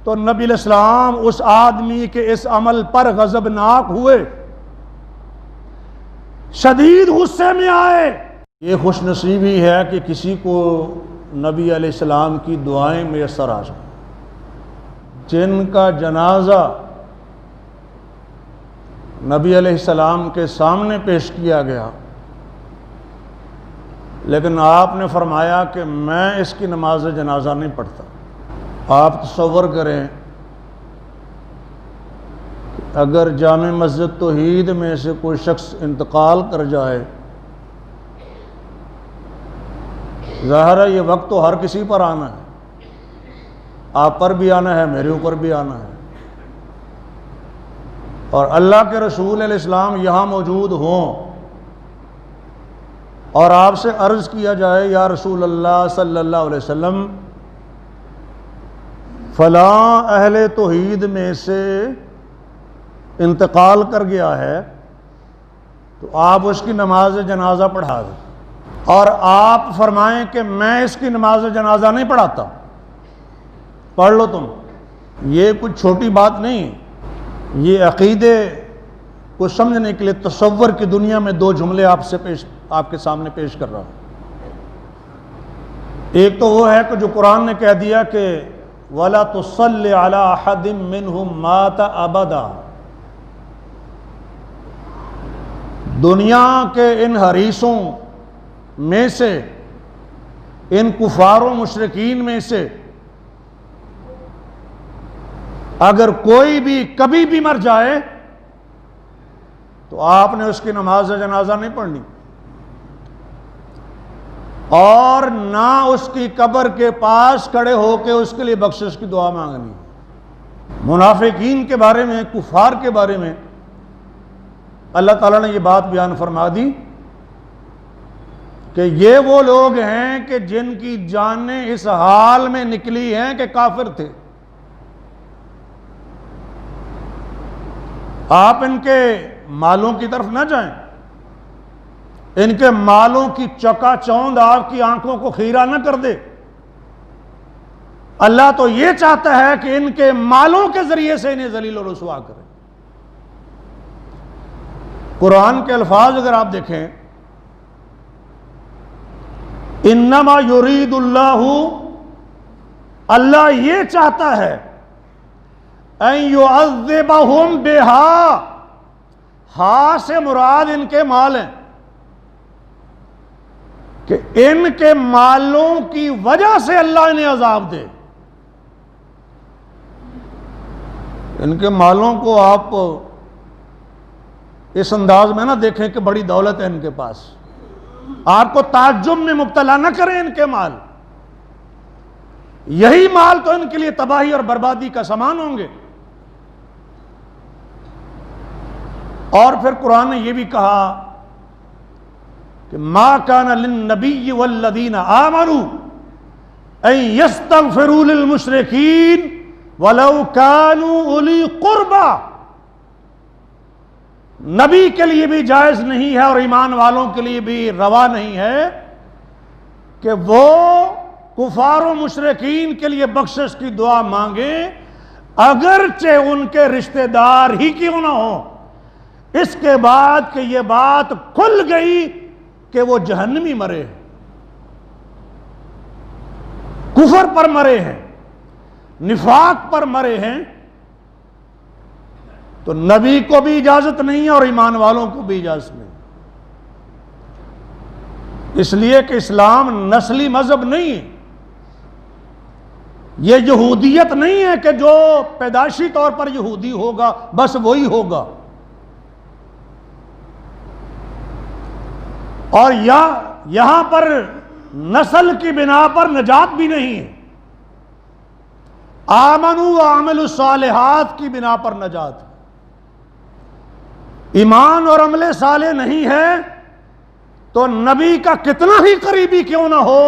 تو نبی علیہ السلام اس آدمی کے اس عمل پر غضبناک ہوئے، شدید غصے میں آئے۔ یہ خوش نصیبی ہے کہ کسی کو نبی علیہ السلام کی دعائیں میسر آ جائیں، جن کا جنازہ نبی علیہ السلام کے سامنے پیش کیا گیا، لیکن آپ نے فرمایا کہ میں اس کی نماز جنازہ نہیں پڑھتا۔ آپ تصور کریں اگر جامع مسجد توحید میں سے کوئی شخص انتقال کر جائے، ظاہر ہے یہ وقت تو ہر کسی پر آنا ہے، آپ پر بھی آنا ہے، میرے اوپر بھی آنا ہے، اور اللہ کے رسول علیہ السلام یہاں موجود ہوں اور آپ سے عرض کیا جائے یا رسول اللہ صلی اللہ علیہ وسلم فلاں اہل توحید میں سے انتقال کر گیا ہے، تو آپ اس کی نماز جنازہ پڑھا دیں، اور آپ فرمائیں کہ میں اس کی نماز جنازہ نہیں پڑھاتا، پڑھ لو تم۔ یہ کچھ چھوٹی بات نہیں، یہ عقیدے کو سمجھنے کے لیے تصور کی دنیا میں دو جملے آپ کے سامنے پیش کر رہا ہوں۔ ایک تو وہ ہے کہ جو قرآن نے کہہ دیا کہ وَلَا تُصَلِّ عَلَىٰ أَحَدٍ مِّنْهُمْ مَاتَ أَبَدًا، دنیا کے ان حریصوں میں سے، ان کفار و مشرکین میں سے اگر کوئی بھی کبھی بھی مر جائے تو آپ نے اس کی نماز جنازہ نہیں پڑھنی، اور نہ اس کی قبر کے پاس کھڑے ہو کے اس کے لیے بخشش کی دعا مانگنی۔ منافقین کے بارے میں، کفار کے بارے میں اللہ تعالیٰ نے یہ بات بیان فرما دی کہ یہ وہ لوگ ہیں کہ جن کی جانیں اس حال میں نکلی ہیں کہ کافر تھے۔ آپ ان کے مالوں کی طرف نہ جائیں، ان کے مالوں کی چکا چوند آپ کی آنکھوں کو خیرہ نہ کر دے۔ اللہ تو یہ چاہتا ہے کہ ان کے مالوں کے ذریعے سے انہیں ذلیل و رسوا کرے۔ قرآن کے الفاظ اگر آپ دیکھیں، انما یرید اللہ، اللہ یہ چاہتا ہے ان یعذبہم بہا، ہاں سے مراد ان کے مال ہیں، کہ ان کے مالوں کی وجہ سے اللہ انہیں عذاب دے۔ ان کے مالوں کو آپ اس انداز میں نہ دیکھیں کہ بڑی دولت ہے ان کے پاس، آپ کو تعجب میں مبتلا نہ کریں ان کے مال، یہی مال تو ان کے لیے تباہی اور بربادی کا سامان ہوں گے۔ اور پھر قرآن نے یہ بھی کہا کہ ما کان للنبی والذین آمنوا ان یستغفروا للمشرکین ولو کانوا اولی قربا، نبی کے لیے بھی جائز نہیں ہے اور ایمان والوں کے لیے بھی روا نہیں ہے کہ وہ کفار و مشرکین کے لیے بخشش کی دعا مانگیں، اگرچہ ان کے رشتہ دار ہی کیوں نہ ہوں۔ اس کے بعد کہ یہ بات کھل گئی کہ وہ جہنمی مرے ہیں، کفر پر مرے ہیں، نفاق پر مرے ہیں، تو نبی کو بھی اجازت نہیں ہے اور ایمان والوں کو بھی اجازت نہیں، اس لیے کہ اسلام نسلی مذہب نہیں ہے، یہ یہودیت نہیں ہے کہ جو پیدائشی طور پر یہودی ہوگا بس وہی ہوگا، اور یہاں پر نسل کی بنا پر نجات بھی نہیں ہے، آمنوا وعملوا الصالحات کی بنا پر نجات ہے۔ ایمان اور عمل صالح نہیں ہے تو نبی کا کتنا ہی قریبی کیوں نہ ہو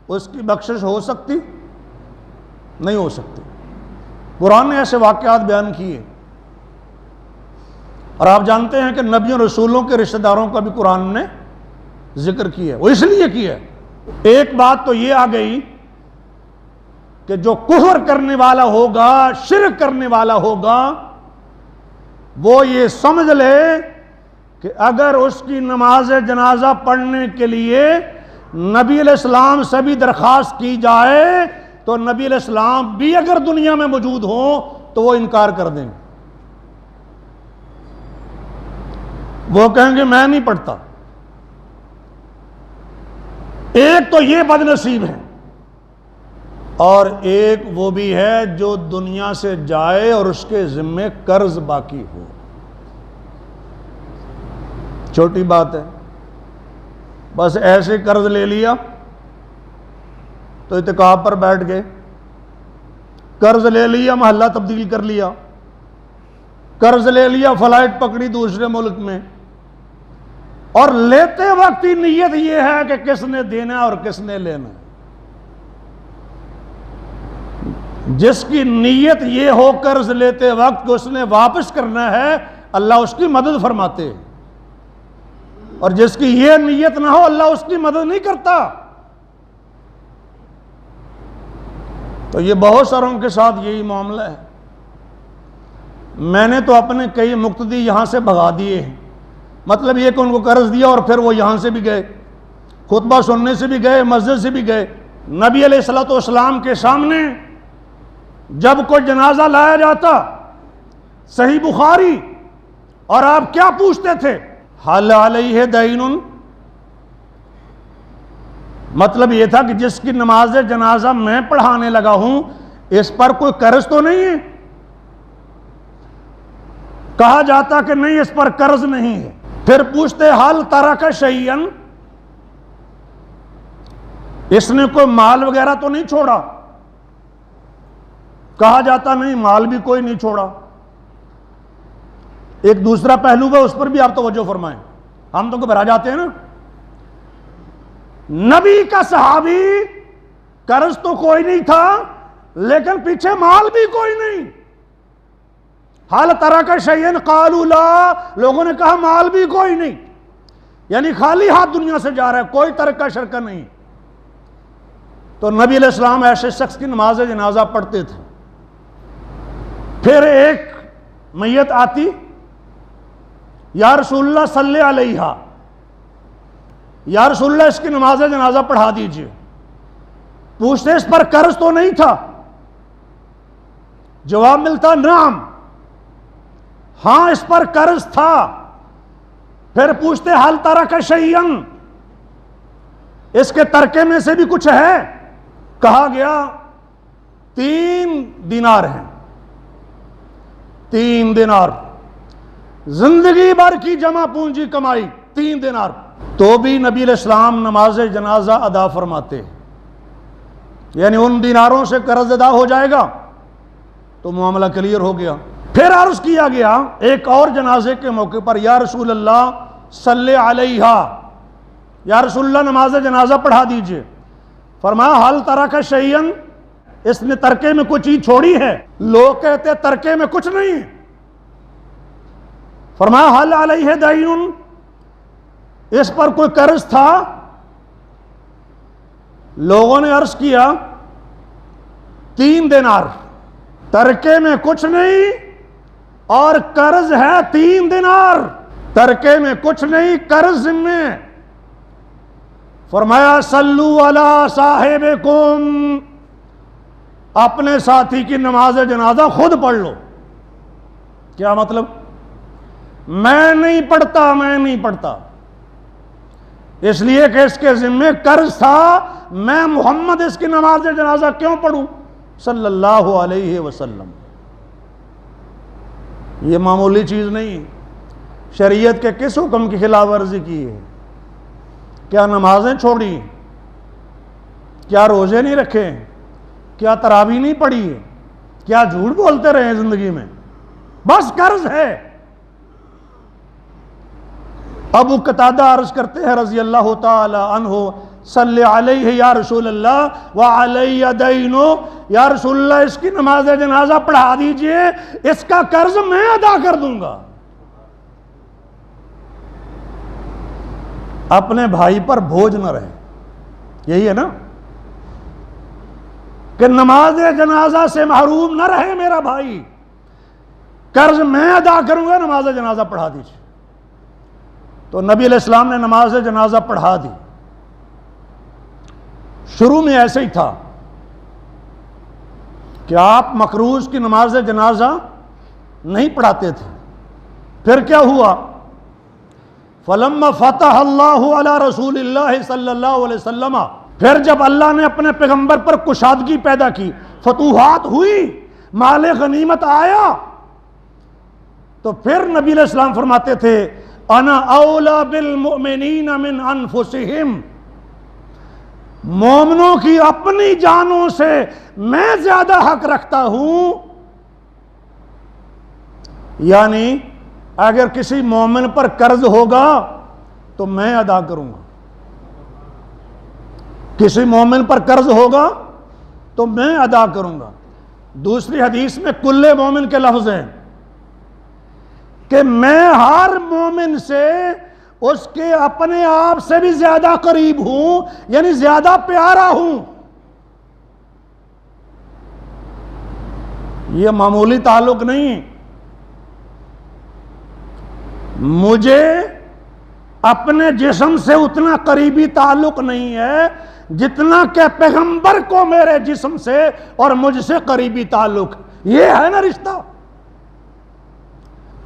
اس کی بخشش ہو سکتی؟ نہیں ہو سکتی۔ قرآن نے ایسے واقعات بیان کیے، اور آپ جانتے ہیں کہ نبیوں رسولوں کے رشتہ داروں کا بھی قرآن نے ذکر کیا ہے، وہ اس لیے کیا ہے۔ ایک بات تو یہ آ گئی کہ جو کفر کرنے والا ہوگا، شرک کرنے والا ہوگا، وہ یہ سمجھ لے کہ اگر اس کی نماز جنازہ پڑھنے کے لیے نبی علیہ السلام سے بھی درخواست کی جائے تو نبی علیہ السلام بھی اگر دنیا میں موجود ہوں تو وہ انکار کر دیں گے. وہ کہیں گے میں نہیں پڑھتا. ایک تو یہ بد نصیب ہے، اور ایک وہ بھی ہے جو دنیا سے جائے اور اس کے ذمے قرض باقی ہو. چھوٹی بات ہے، بس ایسے قرض لے لیا تو اعتکاف پر بیٹھ گئے، قرض لے لیا محلہ تبدیل کر لیا، قرض لے لیا فلائٹ پکڑی دوسرے ملک میں، اور لیتے وقت ہی نیت یہ ہے کہ کس نے دینا اور کس نے لینا. جس کی نیت یہ ہو قرض لیتے وقت کہ اس نے واپس کرنا ہے، اللہ اس کی مدد فرماتے ہیں، اور جس کی یہ نیت نہ ہو اللہ اس کی مدد نہیں کرتا. تو یہ بہت ساروں کے ساتھ یہی معاملہ ہے. میں نے تو اپنے کئی مقتدی یہاں سے بھگا دیے ہیں، مطلب یہ کہ ان کو قرض دیا اور پھر وہ یہاں سے بھی گئے، خطبہ سننے سے بھی گئے، مسجد سے بھی گئے. نبی علیہ الصلوۃ والسلام کے سامنے جب کوئی جنازہ لایا جاتا، صحیح بخاری، اور آپ کیا پوچھتے تھے؟ حل علیہ دین، مطلب یہ تھا کہ جس کی نماز جنازہ میں پڑھانے لگا ہوں اس پر کوئی قرض تو نہیں ہے؟ کہا جاتا کہ نہیں، اس پر قرض نہیں ہے. پھر پوچھتے حل ترک شیئا، اس نے کوئی مال وغیرہ تو نہیں چھوڑا؟ کہا جاتا نہیں، مال بھی کوئی نہیں چھوڑا. ایک دوسرا پہلو ہے، اس پر بھی آپ توجہ فرمائیں. ہم تو گھبرا جاتے ہیں نا. نبی کا صحابی، قرض تو کوئی نہیں تھا لیکن پیچھے مال بھی کوئی نہیں. حال ترک شیئا قالوا لا، لوگوں نے کہا مال بھی کوئی نہیں، یعنی خالی ہاتھ دنیا سے جا رہا ہے، کوئی ترکہ شرکہ نہیں. تو نبی علیہ السلام ایسے شخص کی نماز جنازہ پڑھتے تھے. پھر ایک میت آتی، یا رسول اللہ صلی علیہ، یا رسول اللہ اس کی نماز جنازہ پڑھا دیجئے. پوچھتے اس پر قرض تو نہیں تھا؟ جواب ملتا نعم، ہاں اس پر قرض تھا. پھر پوچھتے حل ترک شیئا، اس کے ترکے میں سے بھی کچھ ہے؟ کہا گیا 3 دینار ہیں. 3 دینار، زندگی بھر کی جمع پونجی کمائی 3 دینار. تو بھی نبی علیہ السلام نماز جنازہ ادا فرماتے، یعنی ان دیناروں سے قرض ادا ہو جائے گا تو معاملہ کلیئر ہو گیا. پھر عرض کیا گیا ایک اور جنازے کے موقع پر، یا رسول اللہ صلی علیہ، یا رسول اللہ نماز جنازہ پڑھا دیجئے. فرمایا حل ترک شیئا، اس نے ترکے میں کوئی چیز چھوڑی ہے؟ لوگ کہتے ترکے میں کچھ نہیں ہے. فرمایا حل علیہ دین، اس پر کوئی قرض تھا؟ لوگوں نے عرض کیا 3 دینار، ترکے میں کچھ نہیں اور قرض ہے 3 دینار. ترکے میں کچھ نہیں، قرض میں. فرمایا صلو علی صاحبکم، اپنے ساتھی کی نماز جنازہ خود پڑھ لو. کیا مطلب؟ میں نہیں پڑھتا اس لیے کہ اس کے ذمے قرض تھا، میں محمد اس کی نماز جنازہ کیوں پڑھوں صلی اللہ علیہ وسلم. یہ معمولی چیز نہیں. شریعت کے کس حکم کی خلاف ورزی کی ہے؟ کیا نمازیں چھوڑی؟ کیا روزے نہیں رکھے؟ کیا تراویح نہیں پڑھی ہے؟ کیا جھوٹ بولتے رہے زندگی میں؟ بس قرض ہے. ابو قتادہ عرض کرتے ہیں رضی اللہ تعالی عنہ، صلی علیہ یا رسول اللہ وعلی دین، یا رسول اللہ اس کی نماز جنازہ پڑھا دیجئے، اس کا قرض میں ادا کر دوں گا. اپنے بھائی پر بوجھ نہ رہے، یہی ہے نا. کہ نماز جنازہ سے محروم نہ رہے میرا بھائی، قرض میں ادا کروں گا، نماز جنازہ پڑھا دیجیے۔ تو نبی علیہ السلام نے نماز جنازہ پڑھا دی۔ شروع میں ایسے ہی تھا کہ آپ مقروض کی نماز جنازہ نہیں پڑھاتے تھے۔ پھر کیا ہوا؟ فلما فتح اللہ علی رسول اللہ صلی اللہ علیہ وسلم، پھر جب اللہ نے اپنے پیغمبر پر کشادگی پیدا کی، فتوحات ہوئی، مال غنیمت آیا، تو پھر نبی علیہ السلام فرماتے تھے انا اولا بالمؤمنین من انفسہم، مومنوں کی اپنی جانوں سے میں زیادہ حق رکھتا ہوں۔ یعنی اگر کسی مومن پر قرض ہوگا تو میں ادا کروں گا، کسی مومن پر قرض ہوگا تو میں ادا کروں گا۔ دوسری حدیث میں کل مومن کے لفظ ہیں کہ میں ہر مومن سے اس کے اپنے آپ سے بھی زیادہ قریب ہوں، یعنی زیادہ پیارا ہوں۔ یہ معمولی تعلق نہیں، مجھے اپنے جسم سے اتنا قریبی تعلق نہیں ہے جتنا کہ پیغمبر کو میرے جسم سے اور مجھ سے قریبی تعلق، یہ ہے نا رشتہ۔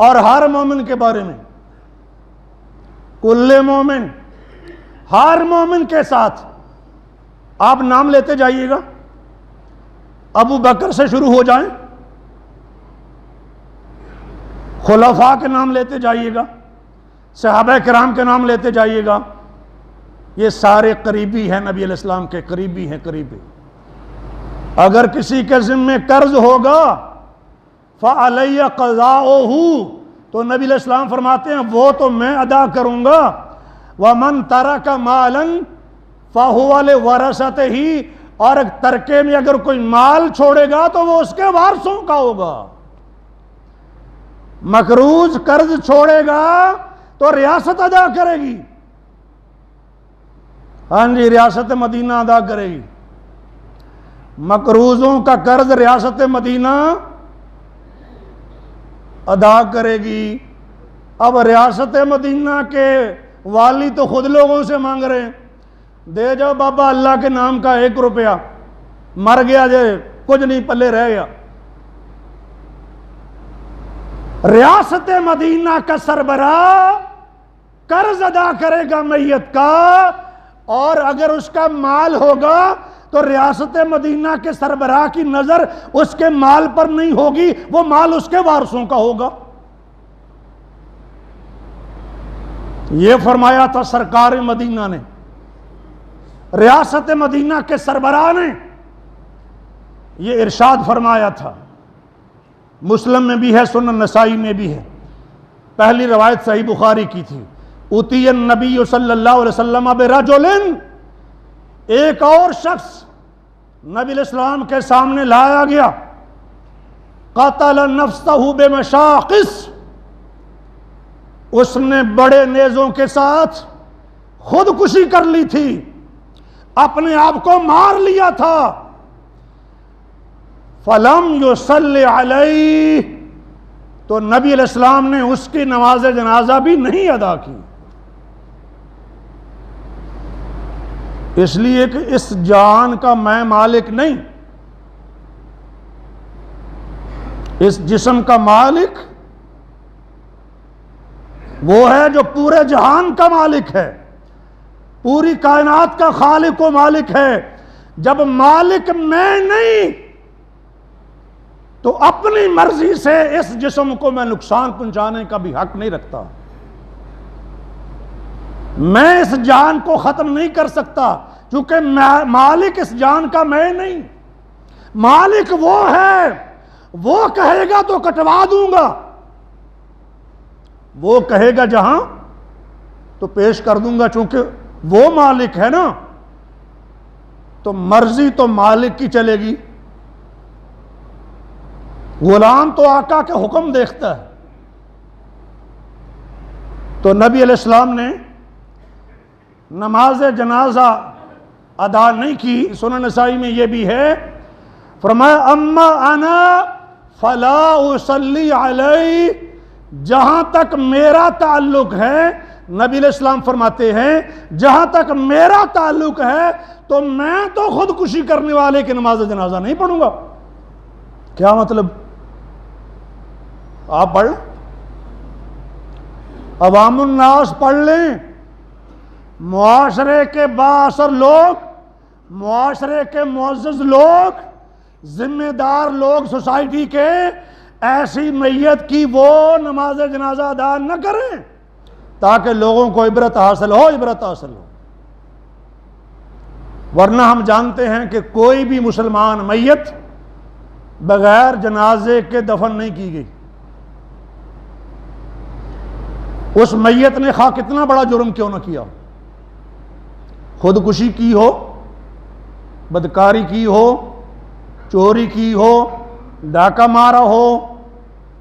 اور ہر مومن کے بارے میں، کل مومن، ہر مومن کے ساتھ آپ نام لیتے جائیے گا، ابو بکر سے شروع ہو جائیں، خلفاء کے نام لیتے جائیے گا، صحابہ کرام کے نام لیتے جائیے گا، یہ سارے قریبی ہیں، نبی علیہ السلام کے قریبی ہیں، قریبی۔ اگر کسی کے ذمہ قرض ہوگا فعلی قضاؤہ، تو نبی علیہ السلام فرماتے ہیں وہ تو میں ادا کروں گا۔ ومن ترک مالا فہو لورثتہ، اور ترکے میں اگر کوئی مال چھوڑے گا تو وہ اس کے وارثوں کا ہوگا۔ مقروض قرض چھوڑے گا تو ریاست ادا کرے گی، ہاں جی، ریاست مدینہ ادا کرے گی۔ مقروضوں کا قرض ریاست مدینہ ادا کرے گی۔ اب ریاست مدینہ کے والی تو خود لوگوں سے مانگ رہے ہیں، دے جاؤ بابا اللہ کے نام کا 1 روپیہ، مر گیا جے کچھ نہیں پلے رہ گیا۔ ریاست مدینہ کا سربراہ قرض ادا کرے گا میت کا، اور اگر اس کا مال ہوگا تو ریاست مدینہ کے سربراہ کی نظر اس کے مال پر نہیں ہوگی، وہ مال اس کے وارثوں کا ہوگا۔ یہ فرمایا تھا سرکار مدینہ نے، ریاست مدینہ کے سربراہ نے یہ ارشاد فرمایا تھا۔ مسلم میں بھی ہے، سنن نسائی میں بھی ہے۔ پہلی روایت صحیح بخاری کی تھی، اتی النبی صلی اللہ علیہ وسلم برجل، ایک اور شخص نبی علیہ السلام کے سامنے لایا گیا، قتل نفسہ بمشاقص، اس نے بڑے نیزوں کے ساتھ خودکشی کر لی تھی، اپنے آپ کو مار لیا تھا۔ فلم یصلی علیہ، تو نبی علیہ السلام نے اس کی نماز جنازہ بھی نہیں ادا کی، اس لیے کہ اس جان کا میں مالک نہیں، اس جسم کا مالک وہ ہے جو پورے جہان کا مالک ہے، پوری کائنات کا خالق و مالک ہے۔ جب مالک میں نہیں تو اپنی مرضی سے اس جسم کو میں نقصان پہنچانے کا بھی حق نہیں رکھتا، میں اس جان کو ختم نہیں کر سکتا، چونکہ مالک اس جان کا میں نہیں، مالک وہ ہے، وہ کہے گا تو کٹوا دوں گا، وہ کہے گا جہاں تو پیش کر دوں گا، چونکہ وہ مالک ہے نا، تو مرضی تو مالک کی چلے گی، غلام تو آقا کے حکم دیکھتا ہے۔ تو نبی علیہ السلام نے نماز جنازہ ادا نہیں کی۔ سنن نسائی میں یہ بھی ہے فرمایا اما انا فلا اصلی علیہ، جہاں تک میرا تعلق ہے، نبی علیہ السلام فرماتے ہیں جہاں تک میرا تعلق ہے تو میں تو خودکشی کرنے والے کی نماز جنازہ نہیں پڑھوں گا۔ کیا مطلب؟ آپ پڑھ لیں، عوام الناس پڑھ لیں، معاشرے کے بااثر لوگ، معاشرے کے معزز لوگ، ذمہ دار لوگ سوسائٹی کے، ایسی میت کی وہ نماز جنازہ ادا نہ کریں تاکہ لوگوں کو عبرت حاصل ہو، عبرت حاصل ہو۔ ورنہ ہم جانتے ہیں کہ کوئی بھی مسلمان میت بغیر جنازے کے دفن نہیں کی گئی۔ اس میت نے خواہ کتنا بڑا جرم کیوں نہ کیا، خودکشی کی ہو، بدکاری کی ہو، چوری کی ہو، ڈاکہ مارا ہو،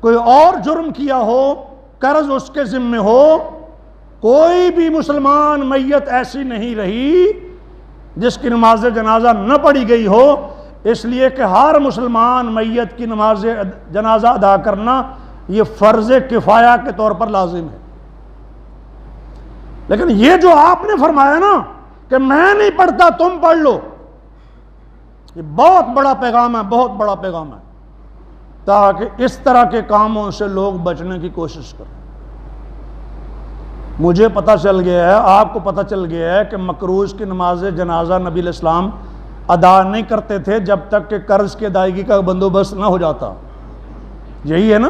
کوئی اور جرم کیا ہو، قرض اس کے ذمہ ہو، کوئی بھی مسلمان میت ایسی نہیں رہی جس کی نماز جنازہ نہ پڑھی گئی ہو، اس لیے کہ ہر مسلمان میت کی نماز جنازہ ادا کرنا یہ فرض کفایہ کے طور پر لازم ہے۔ لیکن یہ جو آپ نے فرمایا نا کہ میں نہیں پڑھتا تم پڑھ لو، یہ بہت بڑا پیغام ہے، بہت بڑا پیغام ہے، تاکہ اس طرح کے کاموں سے لوگ بچنے کی کوشش کریں۔ مجھے پتہ چل گیا ہے، آپ کو پتہ چل گیا ہے کہ مکروز کی نماز جنازہ نبی علیہ السلام ادا نہیں کرتے تھے جب تک کہ قرض کی ادائیگی کا بندوبست نہ ہو جاتا، یہی ہے نا؟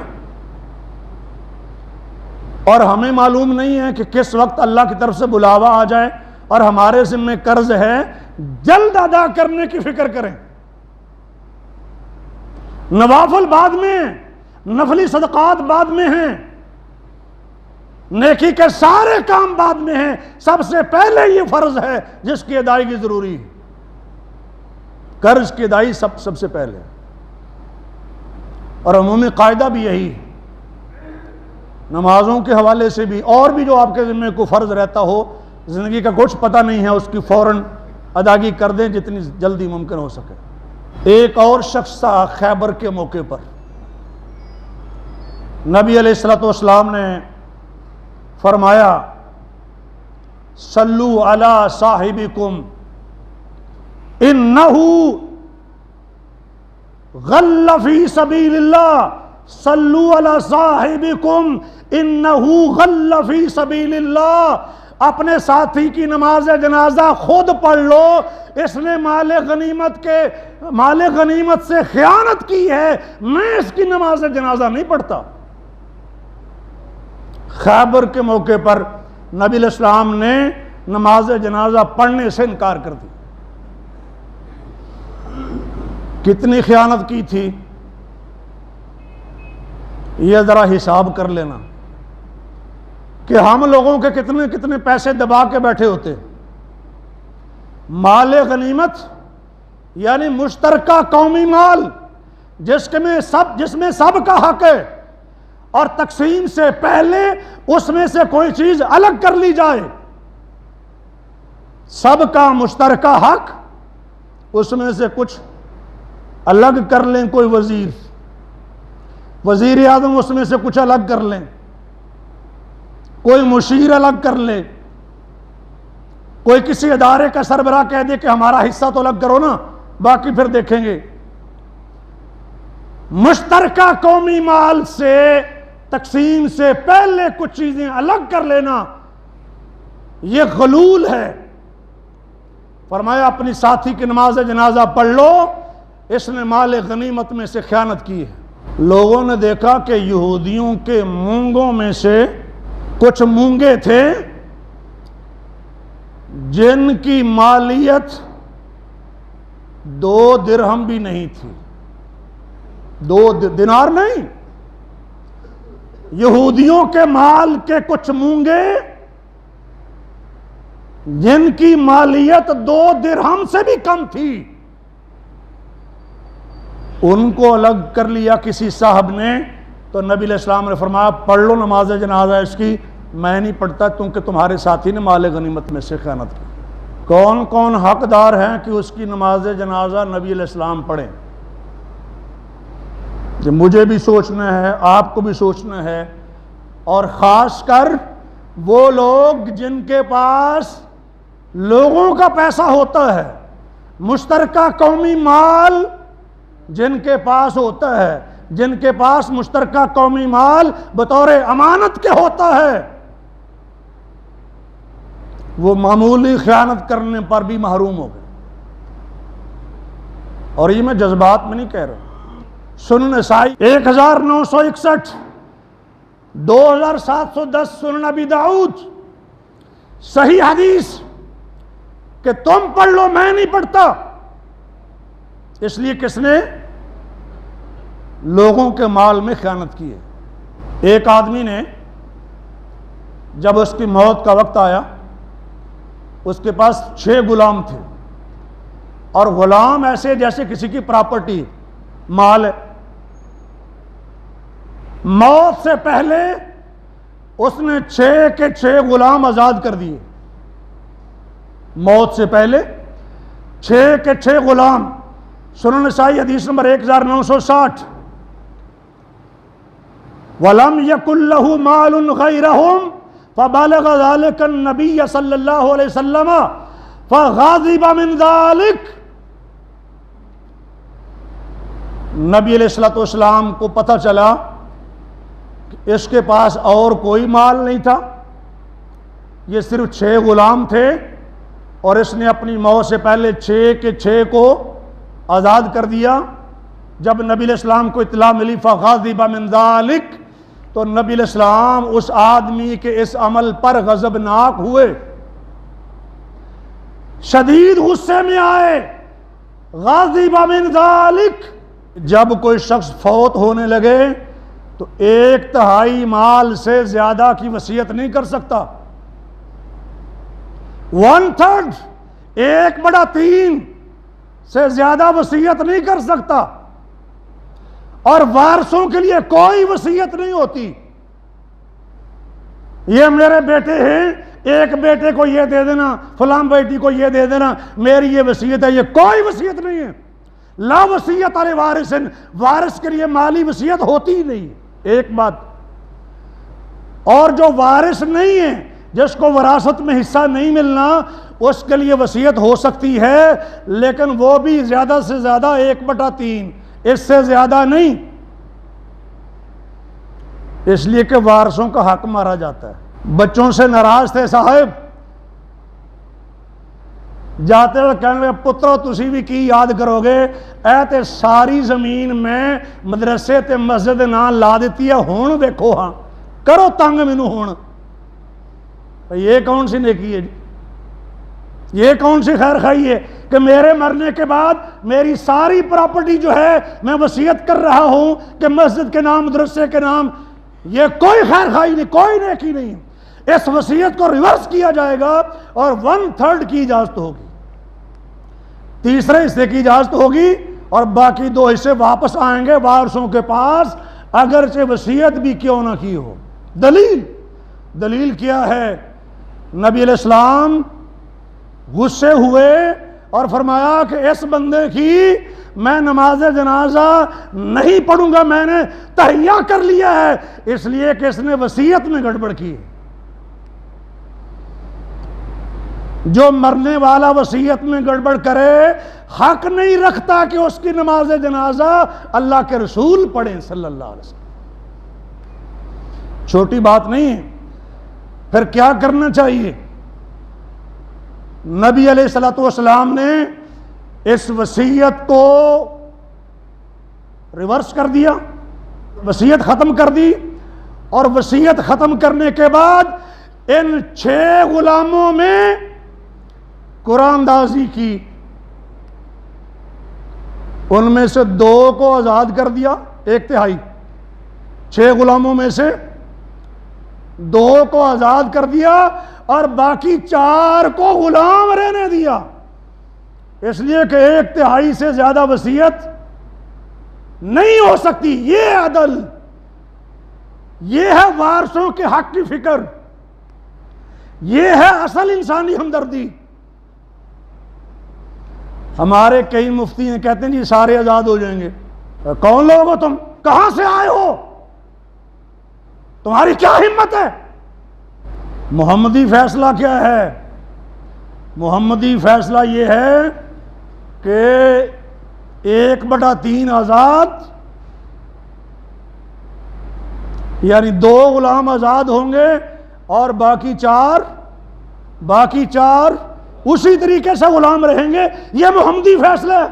اور ہمیں معلوم نہیں ہے کہ کس وقت اللہ کی طرف سے بلاوا آ جائے اور ہمارے ذمہ قرض ہے، جلد ادا کرنے کی فکر کریں۔ نوافل بعد میں، نفلی صدقات بعد میں ہیں، نیکی کے سارے کام بعد میں ہیں، سب سے پہلے یہ فرض ہے جس کی ادائیگی ضروری ہے، قرض کی ادائیگی سب سے پہلے، اور عمومی قاعدہ بھی یہی ہے۔ نمازوں کے حوالے سے بھی اور بھی جو آپ کے ذمہ کو فرض رہتا ہو، زندگی کا کچھ پتہ نہیں ہے، اس کی فوراً ادائیگی کر دیں جتنی جلدی ممکن ہو سکے۔ ایک اور شخص تھا خیبر کے موقع پر، نبی علیہ السلام نے فرمایا صلو علی صاحبکم انہ غل فی سبیل اللہ، صلو علی صاحبکم انہ غل فی سبیل اللہ، اپنے ساتھی کی نماز جنازہ خود پڑھ لو، اس نے مال غنیمت سے خیانت کی ہے، میں اس کی نماز جنازہ نہیں پڑھتا۔ خیبر کے موقع پر نبی علیہ السلام نے نماز جنازہ پڑھنے سے انکار کر دی۔ کتنی خیانت کی تھی یہ ذرا حساب کر لینا کہ ہم لوگوں کے کتنے کتنے پیسے دبا کے بیٹھے ہوتے۔ مال غنیمت یعنی مشترکہ قومی مال جس میں سب کا حق ہے، اور تقسیم سے پہلے اس میں سے کوئی چیز الگ کر لی جائے، سب کا مشترکہ حق، اس میں سے کچھ الگ کر لیں، کوئی وزیر اعظم اس میں سے کچھ الگ کر لیں، کوئی مشیر الگ کر لے، کوئی کسی ادارے کا سربراہ کہہ دے کہ ہمارا حصہ تو الگ کرو نا، باقی پھر دیکھیں گے۔ مشترکہ قومی مال سے تقسیم سے پہلے کچھ چیزیں الگ کر لینا یہ غلول ہے۔ فرمایا اپنی ساتھی کی نماز جنازہ پڑھ لو، اس نے مال غنیمت میں سے خیانت کی ہے۔ لوگوں نے دیکھا کہ یہودیوں کے مونگوں میں سے کچھ مونگے تھے جن کی مالیت 2 درہم بھی نہیں تھی، 2 دینار نہیں، یہودیوں کے مال کے کچھ مونگے جن کی مالیت 2 درہم سے بھی کم تھی، ان کو الگ کر لیا کسی صاحب نے، تو نبی علیہ السلام نے فرمایا پڑھ لو نماز جنازہ اس کی، میں نہیں پڑھتا کیونکہ تمہارے ساتھی نے مال غنیمت میں سے خیانت کی۔ کون کون حقدار ہیں کہ اس کی نماز جنازہ نبی علیہ السلام پڑھیں؟ کہ مجھے بھی سوچنا ہے، آپ کو بھی سوچنا ہے، اور خاص کر وہ لوگ جن کے پاس لوگوں کا پیسہ ہوتا ہے، مشترکہ قومی مال جن کے پاس ہوتا ہے، جن کے پاس مشترکہ قومی مال بطور امانت کے ہوتا ہے، وہ معمولی خیانت کرنے پر بھی محروم ہو گئے۔ اور یہ میں جذبات میں نہیں کہہ رہا۔ سنن نسائی 1961، 2710 سنن ابی داؤد، صحیح حدیث کہ تم پڑھ لو میں نہیں پڑھتا۔ اس لیے کس نے؟ لوگوں کے مال میں خیانت کی ہے۔ ایک آدمی نے جب اس کی موت کا وقت آیا، اس کے پاس 6 غلام تھے، اور غلام ایسے جیسے کسی کی پراپرٹی، مال ہے۔ موت سے پہلے اس نے 6 کے 6 غلام آزاد کر دیے۔ موت سے پہلے 6 کے 6 غلام۔ سنن نسائی حدیث نمبر 1960۔ وَلَمْ يَكُنْ لَهُ مَالٌ غَيْرَهُمْ فَبَلَغَ ذَلِكَ النَّبِيَّ صلی اللہ علیہ وسلم فَغَضِبَ مِنْ ذَلِكَ۔ نبی علیہ السلام کو پتہ چلا کہ اس کے پاس اور کوئی مال نہیں تھا، یہ صرف 6 غلام تھے، اور اس نے اپنی موت سے پہلے 6 کے 6 کو آزاد کر دیا۔ جب نبی علیہ السلام کو اطلاع ملی فَغَضِبَ مِنْ ذَلِكَ، تو نبی علیہ السلام اس آدمی کے اس عمل پر غضبناک ہوئے، شدید غصے میں آئے۔ غَضِبَ مِنْ ذَلِكَ، جب کوئی شخص فوت ہونے لگے تو 1/3 مال سے زیادہ کی وصیت نہیں کر سکتا۔ 1/3، 1/3 سے زیادہ وصیت نہیں کر سکتا، اور وارثوں کے لیے کوئی وصیت نہیں ہوتی۔ یہ میرے بیٹے ہیں، ایک بیٹے کو یہ دے دینا، فلاں بیٹی کو یہ دے دینا، میری یہ وصیت ہے، یہ کوئی وصیت نہیں ہے۔ لا وصیت علی وارث، وارث کے لیے مالی وصیت ہوتی ہی نہیں۔ ایک بات، اور جو وارث نہیں ہے، جس کو وراثت میں حصہ نہیں ملنا، اس کے لیے وصیت ہو سکتی ہے، لیکن وہ بھی زیادہ سے زیادہ 1/3، اس سے زیادہ نہیں، اس لیے کہ وارثوں کا حق مارا جاتا ہے۔ بچوں سے ناراض تھے صاحب، جاتے ہوئے کہنے لگے پترو تسی بھی کی یاد کرو گے، اے تے ساری زمین میں مدرسے تے مسجد نہ لا دیتی ہے، ہون دیکھو ہاں کرو تنگ مینوں ہون۔ یہ کون سی نیکی ہے جی؟ یہ کون سی خیر خواہی ہے کہ میرے مرنے کے بعد میری ساری پراپرٹی جو ہے میں وصیت کر رہا ہوں کہ مسجد کے نام، مدرسے کے نام؟ یہ کوئی خیر خواہی نہیں، کوئی نیکی نہیں۔ اس وصیت کو ریورس کیا جائے گا اور 1/3 کی اجازت ہوگی، تیسرے حصے کی اجازت ہوگی، اور باقی 2 حصے واپس آئیں گے وارثوں کے پاس، اگرچہ وصیت بھی کیوں نہ کی ہو۔ دلیل کیا ہے؟ نبی علیہ السلام غصے ہوئے اور فرمایا کہ اس بندے کی میں نماز جنازہ نہیں پڑھوں گا، میں نے تہیہ کر لیا ہے، اس لیے کہ اس نے وصیت میں گڑبڑ کی ہے۔ جو مرنے والا وصیت میں گڑبڑ کرے حق نہیں رکھتا کہ اس کی نماز جنازہ اللہ کے رسول پڑھیں صلی اللہ علیہ وسلم۔ چھوٹی بات نہیں ہے۔ پھر کیا کرنا چاہیے؟ نبی علیہ السلام نے اس وصیت کو ریورس کر دیا، وصیت ختم کر دی، اور وصیت ختم کرنے کے بعد ان 6 غلاموں میں قرآن اندازی کی، ان میں سے 2 کو آزاد کر دیا، 1/3، 6 غلاموں میں سے 2 کو آزاد کر دیا، اور باقی 4 کو غلام رہنے دیا، اس لیے کہ 1/3 سے زیادہ وصیت نہیں ہو سکتی۔ یہ عدل، یہ ہے وارثوں کے حق کی فکر، یہ ہے اصل انسانی ہمدردی۔ ہمارے کئی مفتی ہیں کہتے ہیں جی سارے آزاد ہو جائیں گے۔ کون لوگ ہو تم؟ کہاں سے آئے ہو؟ تمہاری کیا ہمت ہے؟ محمدی فیصلہ کیا ہے؟ محمدی فیصلہ یہ ہے کہ 1/3 آزاد، یعنی 2 غلام آزاد ہوں گے اور باقی چار اسی طریقے سے غلام رہیں گے. یہ محمدی فیصلہ ہے.